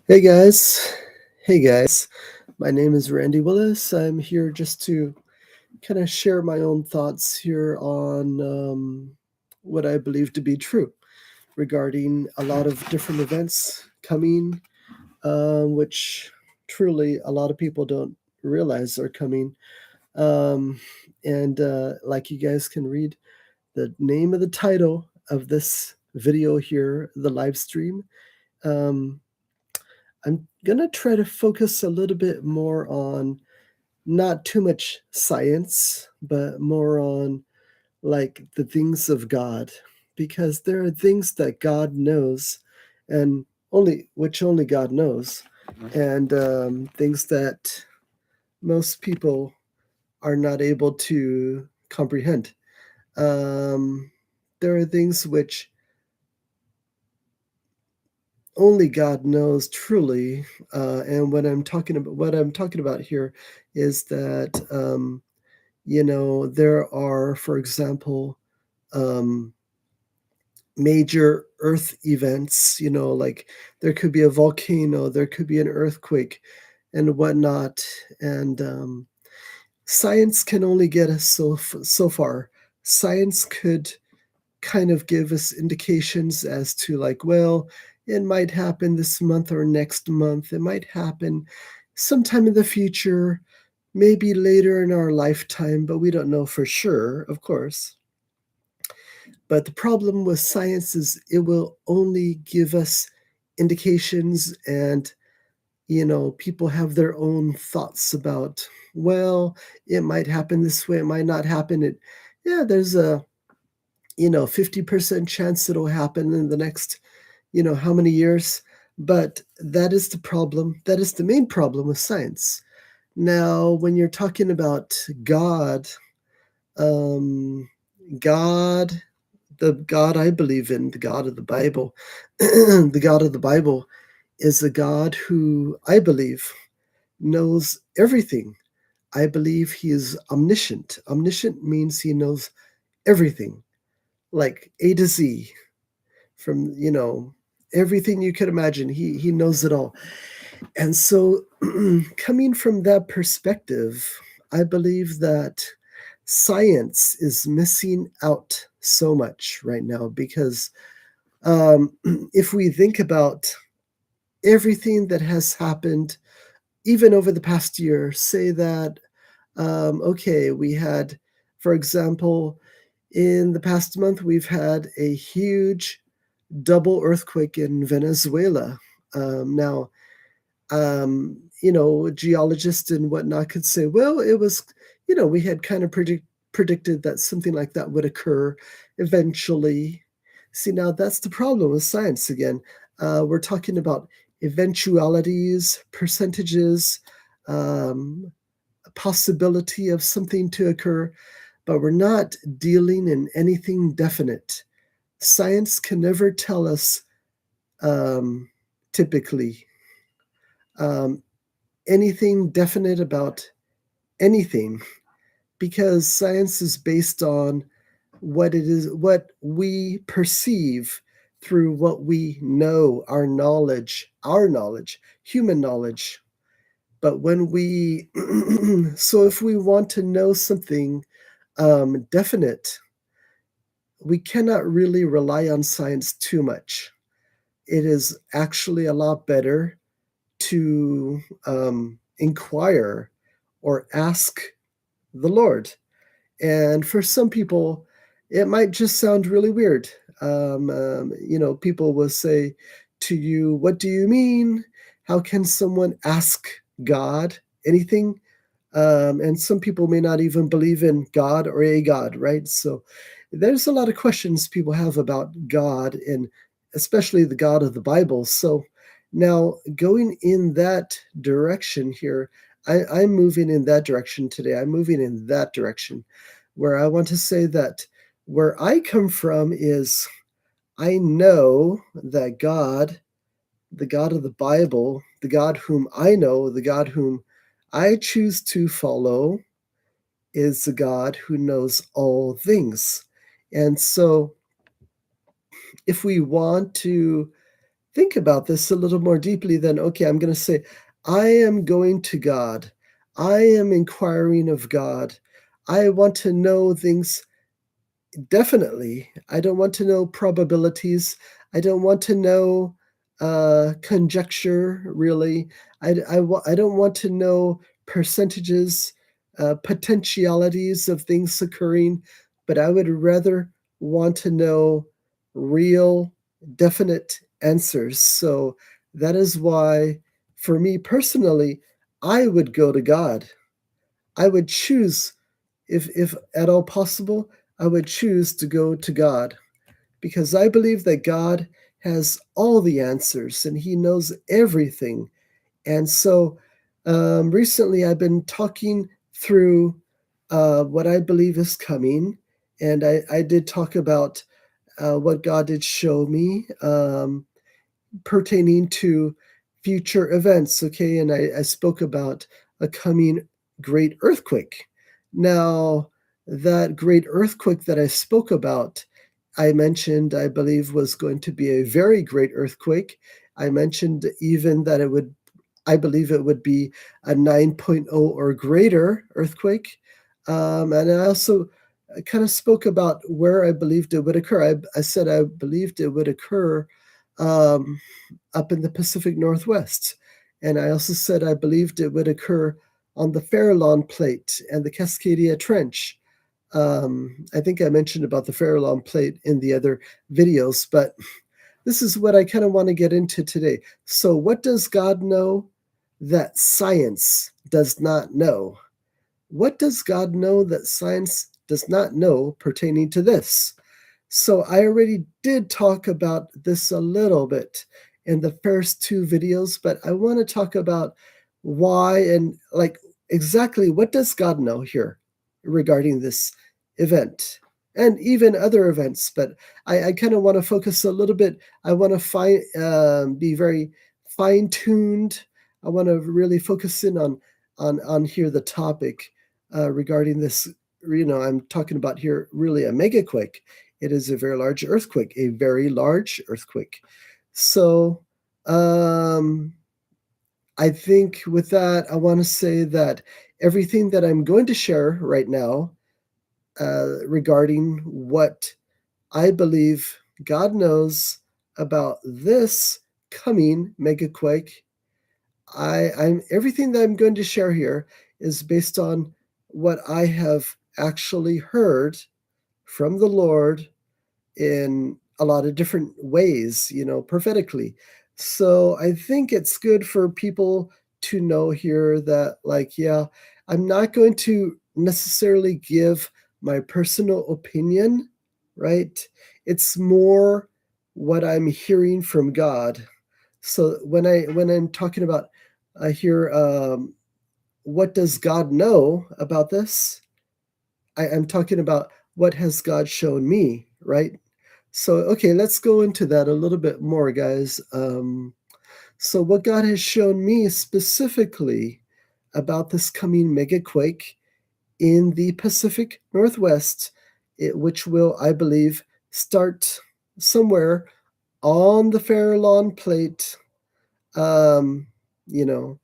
Hey guys. Hey guys. My name is Randy Willis. I'm here just to kind of share my own thoughts here on what I believe to be true regarding a lot of different events coming, which truly a lot of people don't realize are coming. Um, and like you guys can read the name of the title of this video here, the live stream. Um, I'm gonna try to focus a little bit more on not too much science, but more on like the things of God, because there are things that God knows, and only God knows, and things that most people are not able to comprehend. Um, there are things which only God knows truly. And what I'm talking about here is that there are, for example, um, major Earth events. Like there could be a volcano, there could be an earthquake, and whatnot. And science can only get us so far. Science could kind of give us indications as to like, well, it might happen this month or next month. It might happen sometime in the future, maybe later in our lifetime, but we don't know for sure, of course. But the problem with science is it will only give us indications, and people have their own thoughts about, well, it might happen this way, it might not happen. Yeah, there's a 50% chance it'll happen in the next, how many years. But that is the problem. That is the main problem with science. Now, when you're talking about God, um, God, the God I believe in, the God of the Bible, the God of the Bible is a God who I believe knows everything. I believe he is omniscient. Omniscient means he knows everything, like A to Z, from everything you could imagine. He knows it all. And so coming from that perspective, I believe that science is missing out so much right now, because um, if we think about everything that has happened even over the past year, say that okay, we had, for example, in the past month we've had a huge double earthquake in Venezuela. Now, geologists and whatnot could say, well, it was, we had kind of predicted that something like that would occur eventually. See, now that's the problem with science again. We're talking about eventualities, percentages, a possibility of something to occur, but we're not dealing in anything definite. Science can never tell us, um, typically, um, anything definite about anything, because science is based on what we perceive through what we know, our knowledge, human knowledge. But when we so if we want to know something definite, we cannot really rely on science too much. It is actually a lot better to inquire or ask the Lord. And for some people, it might just sound really weird. People will say to you, what do you mean? How can someone ask God anything? And some people may not even believe in God or a God, right? So there's a lot of questions people have about God, and especially the God of the Bible. So now, going in that direction here, I'm moving in that direction today. I'm moving in that direction where I want to say that where I come from is I know that God, the God of the Bible, the God whom I know, the God whom I choose to follow, is the God who knows all things. And so, if we want to think about this a little more deeply, then okay, I'm going to say, I am going to God. I am inquiring of God. I want to know things definitely. I don't want to know probabilities. I don't want to know conjecture, really. I don't want to know percentages, potentialities of things occurring, but I would rather want to know real, definite answers. So that is why, for me personally, I would go to God. I would choose, if at all possible, I would choose to go to God because I believe that God has all the answers and He knows everything. And so recently I've been talking through what I believe is coming. And I did talk about what God did show me. Pertaining to future events. Okay, and I spoke about a coming great earthquake. Now, that great earthquake that I spoke about, I mentioned, I believe, was going to be a very great earthquake. I mentioned even that it would, I believe it would be a 9.0 or greater earthquake. And I also kind of spoke about where I believed it would occur. I said I believed it would occur um, up in the Pacific Northwest. And I also said I believed it would occur on the Farallon Plate and the Cascadia Trench. I think I mentioned about the Farallon Plate in the other videos, but this is what I kind of want to get into today. So, what does God know that science does not know? What does God know that science does not know pertaining to this? So I already did talk about this a little bit in the first two videos, but I want to talk about why and like exactly what does God know here regarding this event and even other events. But I kind of want to focus a little bit. I want to be very fine tuned. I want to really focus in on here the topic regarding this. I'm talking about here really a megaquake. It is a very large earthquake, a very large earthquake. So, I think with that, I want to say that everything that I'm going to share right now regarding what I believe God knows about this coming megaquake, I'm everything that I'm going to share here is based on what I have actually heard from the Lord in a lot of different ways, prophetically. So I think it's good for people to know here that, like, yeah, I'm not going to necessarily give my personal opinion, right? It's more what I'm hearing from God. So when I'm talking about here, what does God know about this? I'm talking about what has God shown me, right? So, okay, let's go into that a little bit more, guys. So, what God has shown me specifically about this coming megaquake in the Pacific Northwest, which will, I believe, start somewhere on the Farallon Plate, um, you know,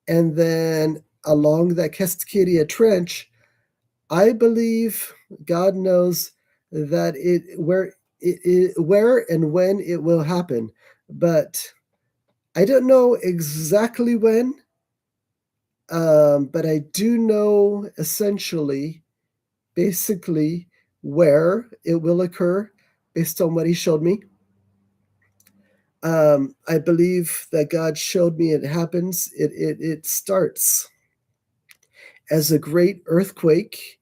and then along that Cascadia Trench. I believe God knows that where and when it will happen, but I don't know exactly when. But I do know essentially, basically, where it will occur based on what He showed me. I believe that God showed me it happens. It starts as a great earthquake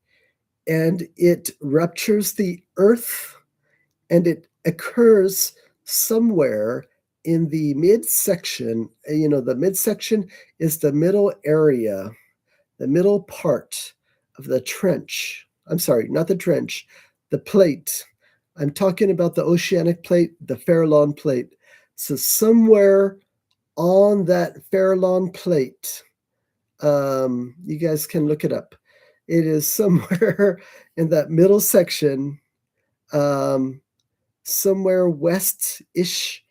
and it ruptures the earth and it occurs somewhere in the midsection. The midsection is the middle area, the middle part of the trench. I'm sorry, not the trench, the plate. I'm talking about the oceanic plate, the Farallon plate. So somewhere on that Farallon plate, you guys can look it up. It is somewhere in that middle section, um, somewhere west-ish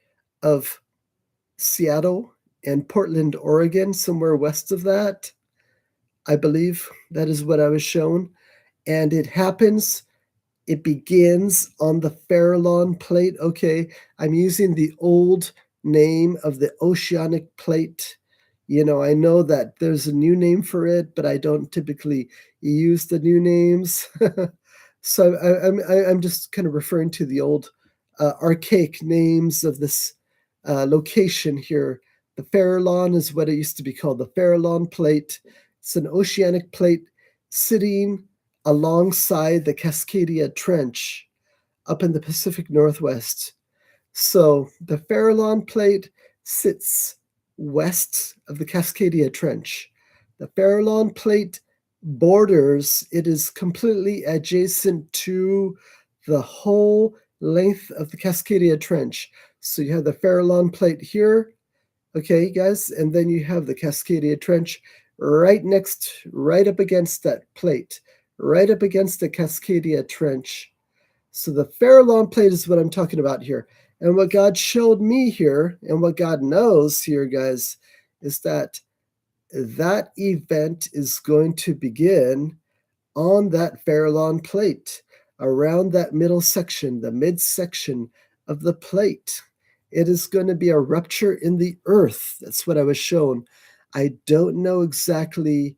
of Seattle and Portland, Oregon, somewhere west of that. I believe that is what I was shown. And it begins on the Farallon plate. Okay, I'm using the old name of the oceanic plate. I know that there's a new name for it, but I don't typically use the new names. So I'm just kind of referring to the old archaic names of this location here. The Farallon is what it used to be called, the Farallon plate. It's an oceanic plate sitting alongside the Cascadia Trench up in the Pacific Northwest. So the Farallon plate sits west of the Cascadia Trench. The Farallon plate it is completely adjacent to the whole length of the Cascadia Trench. So you have the Farallon plate here, okay, guys, and then you have the Cascadia Trench right up against that plate, right up against the Cascadia Trench. So the Farallon plate is what I'm talking about here. And what God showed me here, and what God knows here, guys, is that that event is going to begin on that Farallon plate, around that middle section, the midsection of the plate. It is going to be a rupture in the earth. That's what I was shown. I don't know exactly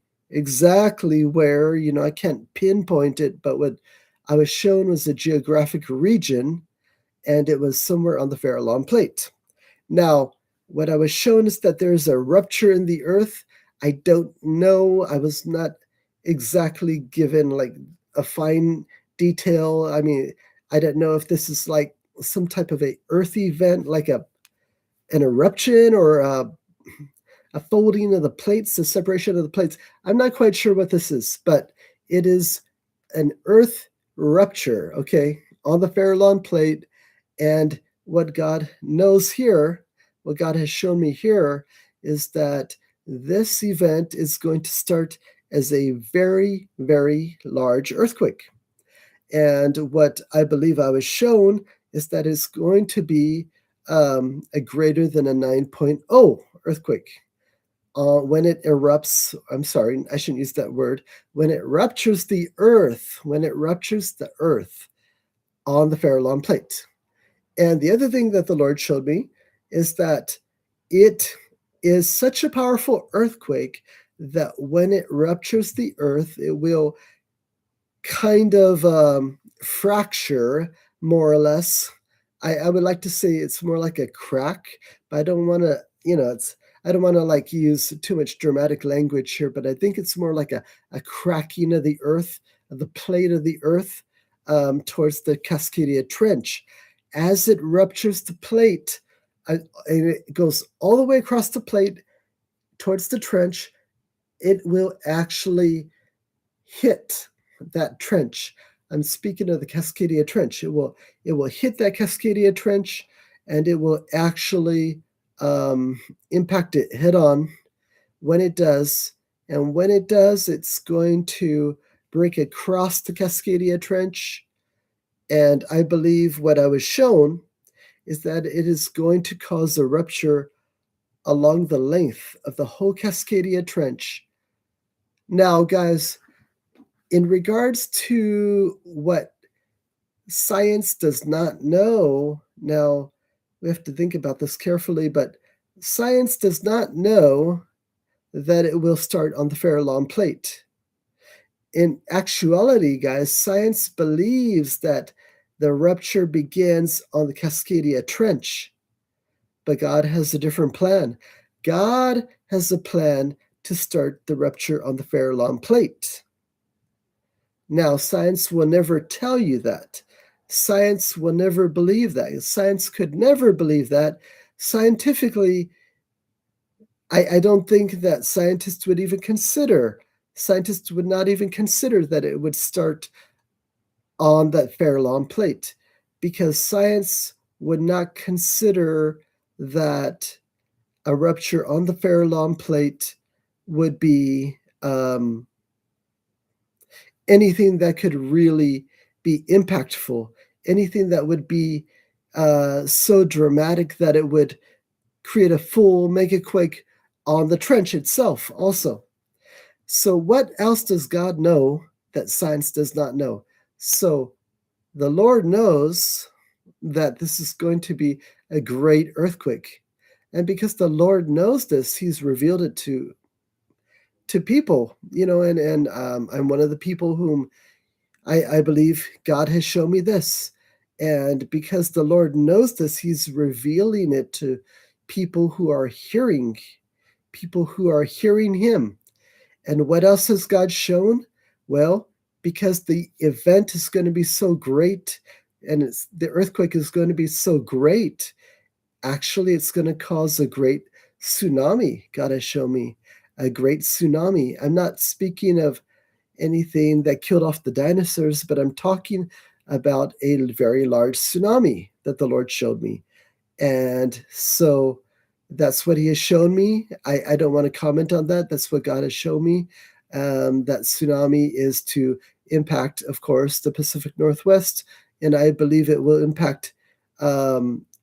where, I can't pinpoint it, but what I was shown was a geographic region, and it was somewhere on the Farallon plate. Now, what I was shown is that there's a rupture in the earth. I don't know. I was not exactly given like a fine detail. I mean, I don't know if this is like some type of a earth event, like an eruption or a folding of the plates, the separation of the plates. I'm not quite sure what this is, but it is an earth rupture, okay, on the Farallon plate. And what God knows here, what God has shown me here, is that this event is going to start as a very, very large earthquake. And what I believe I was shown is that it's going to be a greater than a 9.0 earthquake. When it erupts, I'm sorry, I shouldn't use that word. When it ruptures the earth, on the Farallon plate. And the other thing that the Lord showed me is that it is such a powerful earthquake that when it ruptures the earth, it will kind of fracture, more or less. I would like to say it's more like a crack, but I don't want to, I don't want to like use too much dramatic language here, but I think it's more like a cracking of the earth, of the plate of the earth towards the Cascadia Trench. As it ruptures the plate, and it goes all the way across the plate towards the trench, it will actually hit that trench. I'm speaking of the Cascadia Trench. It will hit that Cascadia Trench, and it will actually impact it head on when it does. And when it does, it's going to break across the Cascadia Trench. And I believe what I was shown is that it is going to cause a rupture along the length of the whole Cascadia Trench. Now, guys, in regards to what science does not know, now we have to think about this carefully, but science does not know that it will start on the Farallon plate. In actuality, guys, science believes that the rupture begins on the Cascadia Trench, but God has a different plan. God has a plan to start the rupture on the Farallon plate. Now, science will never tell you that. Science will never believe that. Science could never believe that. Scientifically, I don't think that scientists would not even consider that it would start on that Farallon plate, because science would not consider that a rupture on the Farallon plate would be anything that could really be impactful, anything that would be so dramatic that it would create a full megaquake on the trench itself also. So what else does God know that science does not know? So the Lord knows that this is going to be a great earthquake. And because the Lord knows this, he's revealed it to people, and I'm one of the people whom I believe God has shown me this. And because the Lord knows this, he's revealing it to people who are hearing him. And what else has God shown? Well, because the event is going to be so great and the earthquake is going to be so great, actually, it's going to cause a great tsunami. God has shown me a great tsunami. I'm not speaking of anything that killed off the dinosaurs, but I'm talking about a very large tsunami that the Lord showed me. And so that's what he has shown me. I don't want to comment on that. That's what God has shown me. That tsunami is to impact, of course, the Pacific Northwest, and I believe it will impact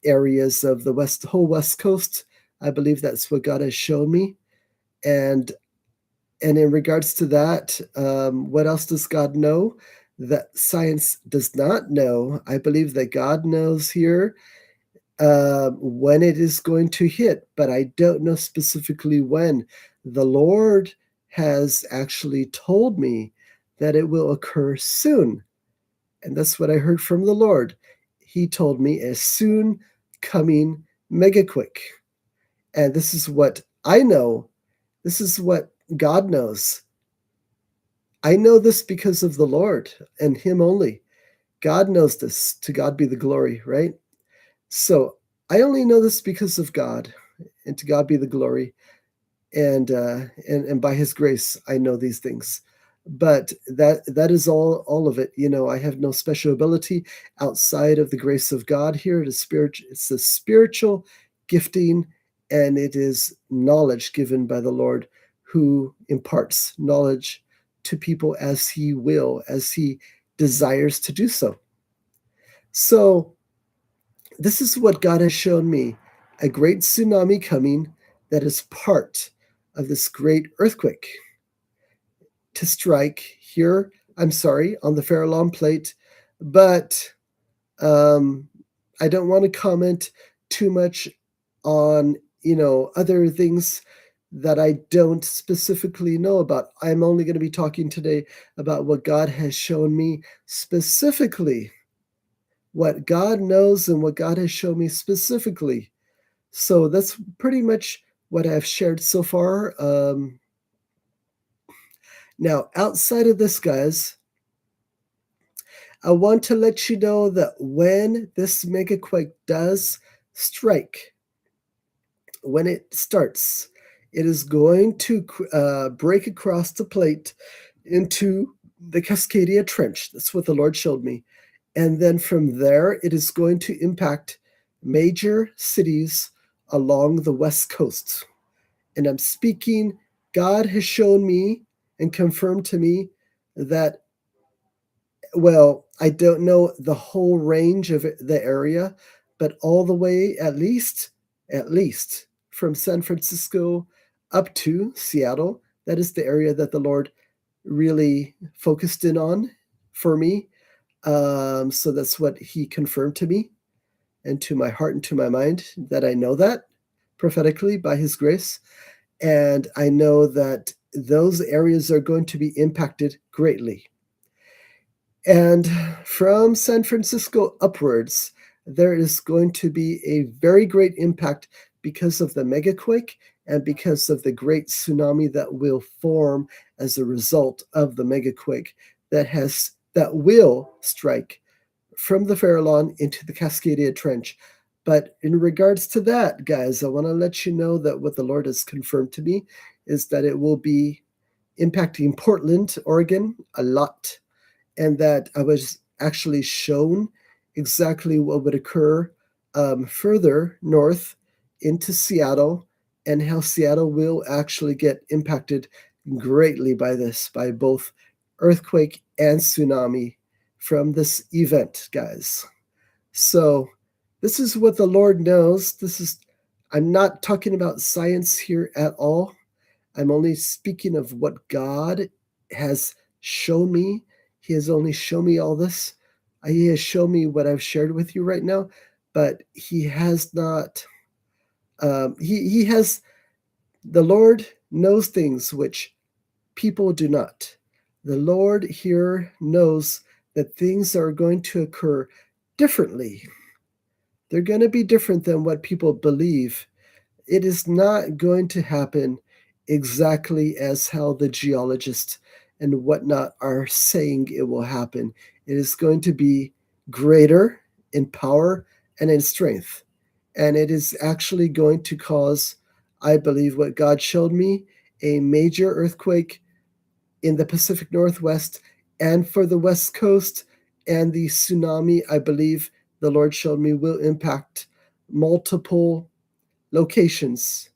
areas of the whole West Coast. I believe that's what God has shown me. And in regards to that, what else does God know that science does not know? I believe that God knows here when it is going to hit, but I don't know specifically when. The Lord has actually told me that it will occur soon. And that's what I heard from the Lord. He told me a soon coming megaquake. And this is what I know. This is what God knows. I know this because of the Lord and Him only. God knows this. To God be the glory, right? So I only know this because of God, and to God be the glory. And by His grace, I know these things. But that is all of it. I have no special ability outside of the grace of God here. It's a spiritual gifting, and it is knowledge given by the Lord, who imparts knowledge to people as He will, as He desires to do so. So this is what God has shown me, a great tsunami coming that is part of this great earthquake to strike here, I'm sorry, on the Farallon Plate. But um, I don't want to comment too much on, other things that I don't specifically know about. I'm only going to be talking today about what God has shown me specifically, what God knows and what God has shown me specifically. So that's pretty much what I've shared so far. Now, outside of this, guys, I want to let you know that when this megaquake does strike, when it starts, it is going to break across the plate into the Cascadia Trench. That's what the Lord showed me. And then from there, it is going to impact major cities along the West Coast. And I'm speaking, God has shown me and confirmed to me that, well, I don't know the whole range of the area, but all the way at least from San Francisco up to Seattle, that is the area that the Lord really focused in on for me. So that's what He confirmed to me and to my heart and to my mind, that I know that prophetically by His grace. And I know that those areas are going to be impacted greatly. And from San Francisco upwards, there is going to be a very great impact because of the megaquake and because of the great tsunami that will form as a result of the megaquake that will strike from the Farallon into the Cascadia Trench. But in regards to that, guys, I want to let you know that what the Lord has confirmed to me is that it will be impacting Portland, Oregon, a lot, and that I was actually shown exactly what would occur further north into Seattle, and how Seattle will actually get impacted greatly by this, by both earthquake and tsunami from this event, guys. So this is what the Lord knows. This is I'm not talking about science here at all. I'm only speaking of what God has shown me. He has only shown me all this. He has shown me what I've shared with you right now, but he has not. He has, the Lord knows things which people do not. The Lord here knows that things are going to occur differently. They're going to be different than what people believe. It is not going to happen exactly as how the geologists and whatnot are saying it will happen. It is going to be greater in power and in strength. And it is actually going to cause, I believe, what God showed me, a major earthquake in the Pacific Northwest and for the West Coast. And the tsunami, I believe the Lord showed me, will impact multiple locations.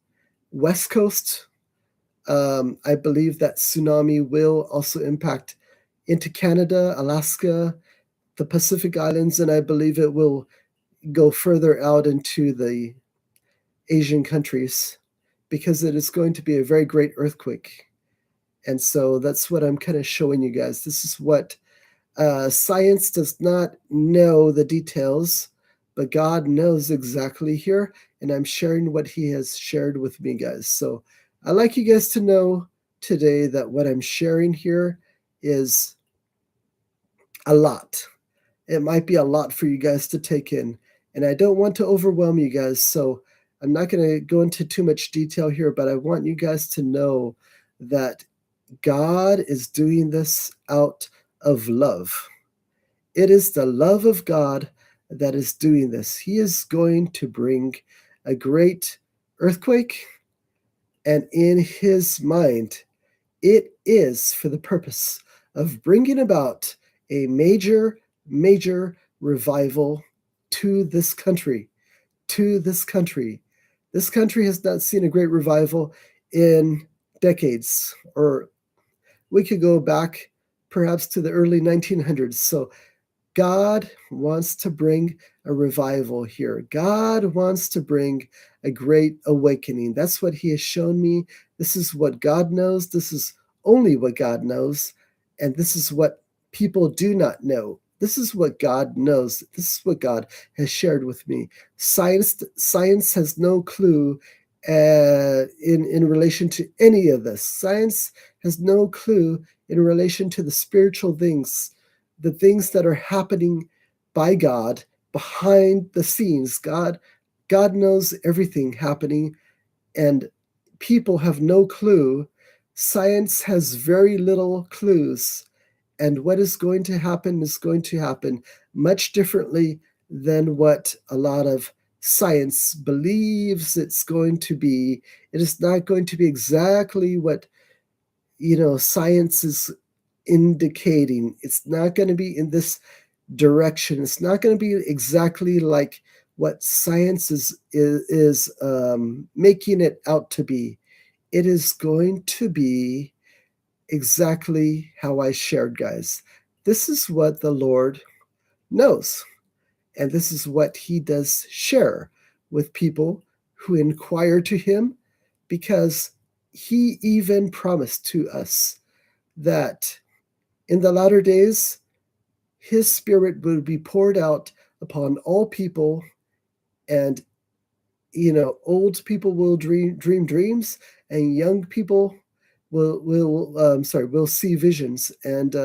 West Coast, I believe that tsunami will also impact into Canada, Alaska, the Pacific Islands, and I believe it will go further out into the Asian countries because it is going to be a very great earthquake. And so that's what I'm kind of showing you guys. This is what science does not know the details, but God knows exactly here. And I'm sharing what He has shared with me, guys. So I'd like you guys to know today that what I'm sharing here is a lot. It might be a lot for you guys to take in. And I don't want to overwhelm you guys. So I'm not going to go into too much detail here, but I want you guys to know that God is doing this out of love. It is the love of God that is doing this. He is going to bring a great earthquake, and in His mind, it is for the purpose of bringing about a major, major revival to this country. To this country. This country has not seen a great revival in decades, or we could go back perhaps to the early 1900s. So God wants to bring a revival here. God wants to bring a great awakening. That's what He has shown me. This is what God knows. This is only what God knows. And this is what people do not know. This is what God knows. This is what God has shared with me. Science has no clue in relation to any of this. Science has no clue in relation to the spiritual things, the things that are happening by God behind the scenes. God knows everything happening, and people have no clue. Science has very little clues, and what is going to happen is going to happen much differently than what a lot of science believes it's going to be. It is not going to be exactly what science is indicating. It's not going to be in this direction. It's not going to be exactly like what science is making it out to be. It is going to be exactly how I shared, guys. This is what the Lord knows, and this is what He does share with people who inquire to Him, because He even promised to us that in the latter days His Spirit would be poured out upon all people, and old people will dream dreams, and young people will see visions, and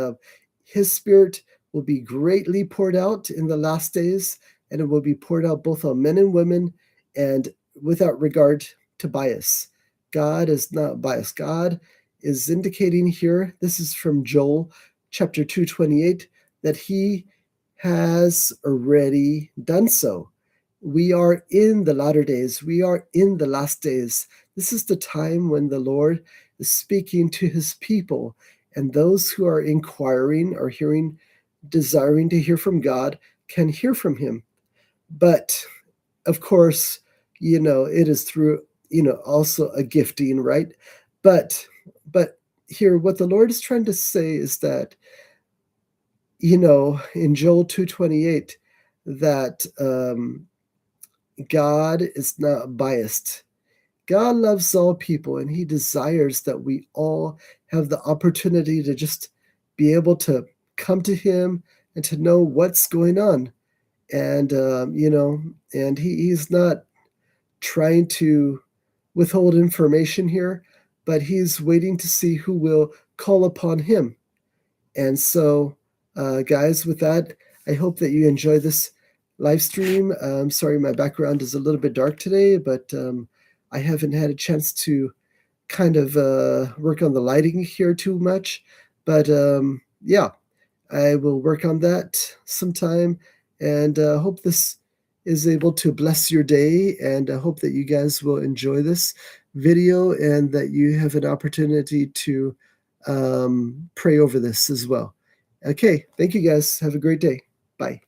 His Spirit will be greatly poured out in the last days, and it will be poured out both on men and women, and without regard to bias. God is not biased. God is indicating here, this is from Joel chapter 2:28, that He has already done so. We are in the latter days. We are in the last days. This is the time when the Lord is speaking to His people, and those who are inquiring or desiring to hear from God can hear from Him. But of course, it is through, also a gifting, right? But here, what the Lord is trying to say is that, in Joel 2:28, that God is not biased. God loves all people, and He desires that we all have the opportunity to just be able to come to Him and to know what's going on. And, and He's not trying to withhold information here, but He's waiting to see who will call upon Him. And so, guys, with that, I hope that you enjoy this live stream. Sorry, my background is a little bit dark today, but I haven't had a chance to kind of work on the lighting here too much. But yeah, I will work on that sometime, and hope this is able to bless your day. And I hope that you guys will enjoy this video and that you have an opportunity to pray over this as well. Okay, thank you guys. Have a great day. Bye.